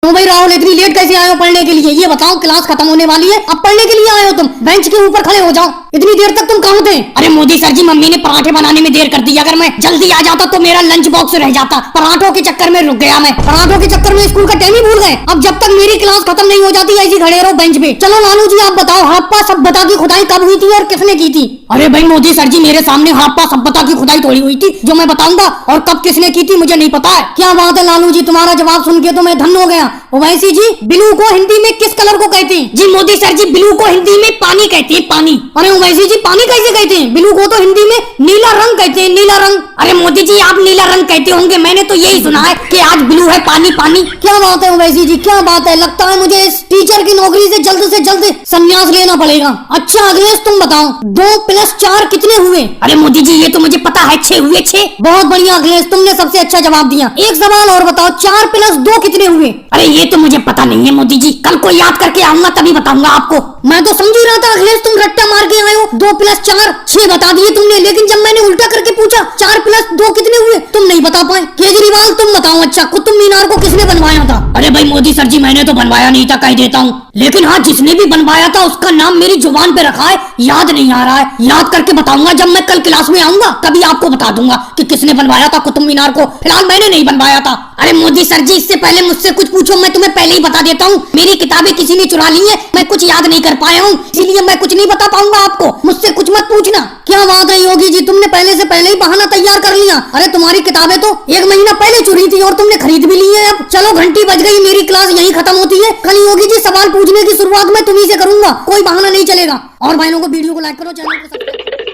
तो भाई राहुल इतनी लेट कैसे आए हो पढ़ने के लिए? ये बताओ, क्लास खत्म होने वाली है, अब पढ़ने के लिए आए हो? तुम बेंच के ऊपर खड़े हो जाओ। इतनी देर तक तुम कहाँ थे? अरे मोदी सर जी, मम्मी ने पराठे बनाने में देर कर दी। अगर मैं जल्दी आ जाता तो मेरा लंच बॉक्स रह जाता। पराठों के चक्कर में रुक गया मैं। पराठों के चक्कर में स्कूल का टाइम ही भूल गए। अब जब तक मेरी क्लास खत्म नहीं हो जाती ऐसी खड़े रहो बेंच पे। चलो लालू जी आप बताओ, हड़प्पा सभ्यता की खुदाई कब हुई थी और किसने की थी? अरे भाई मोदी सर जी, मेरे सामने हड़प्पा सभ्यता की खुदाई थोड़ी हुई थी जो मैं बताऊंगा, और कब किसने की थी मुझे नहीं पता है। क्या बात है लालू जी, तुम्हारा जवाब सुन के तो मैं धन्य हो गया। ओवैसी जी, ब्लू को हिंदी में किस कलर को कहते हैं? जी मोदी सर जी, ब्लू को हिंदी में पानी कहते हैं, पानी। अरे ओवैसी जी, पानी कैसे कहते हैं? ब्लू को तो हिंदी में नीला रंग कहते हैं, नीला रंग। अरे मोदी जी, आप नीला रंग कहते होंगे, मैंने तो यही सुना है कि आज ब्लू है पानी पानी। क्या बात है ओवैसी जी, क्या बात है। लगता है मुझे इस टीचर की नौकरी से जल्द संन्यास लेना पड़ेगा। अच्छा अखिलेश तुम बताओ, 2 + 4 कितने हुए? अरे मोदी जी, ये तो मुझे पता है, 6 हुए, 6। बहुत बढ़िया अखिलेश, तुमने सबसे अच्छा जवाब दिया। एक सवाल और बताओ, 4 + 2 कितने हुए? अरे ये तो मुझे पता नहीं है मोदी जी, कल को याद करके आऊंगा तभी बताऊंगा आपको। मैं तो समझ ही रहा था अखिलेश तुम रट्टा मार के आए हो। 2 + 4 6 बता दिए तुमने, लेकिन जब मैंने उल्टा करके पूछा 4 + 2 कितने हुए, तुम नहीं बता पाए। केजरीवाल तुम बताओ, अच्छा कुतुब मीनार को किसने बनवाया था? अरे भाई मोदी सर जी, मैंने तो बनवाया नहीं था, कह देता हूँ, लेकिन हाँ जिसने भी बनवाया था उसका नाम मेरी जुबान पे रखा है, याद नहीं आ रहा है। याद करके बताऊंगा जब मैं कल क्लास में आऊंगा, तभी आपको बता दूंगा कि किसने बनवाया था कुतुब मीनार को। फिलहाल मैंने नहीं बनवाया था। अरे मोदी सर जी, इससे पहले मुझसे कुछ पूछो, मैं तुम्हें पहले ही बता देता हूँ, मेरी किताबें किसी ने चुरा ली है, मैं कुछ याद नहीं कर पाया हूँ, इसीलिए मैं कुछ नहीं बता पाऊंगा आपको, मुझसे कुछ मत पूछना। क्या बात है योगी जी, तुमने पहले से पहले ही बहाना तैयार कर लिया। अरे तुम्हारी किताबें तो 1 महीना पहले चुरी थी और तुमने खरीद भी ली है। अब चलो घंटी बज गई, मेरी क्लास यहीं खत्म होती है। कल योगी जी सवाल पूछने की शुरुआत मैं तुम्ही से करूंगा, कोई बहाना नहीं चलेगा। और भाइयों को वीडियो को लाइक करो, चैनल को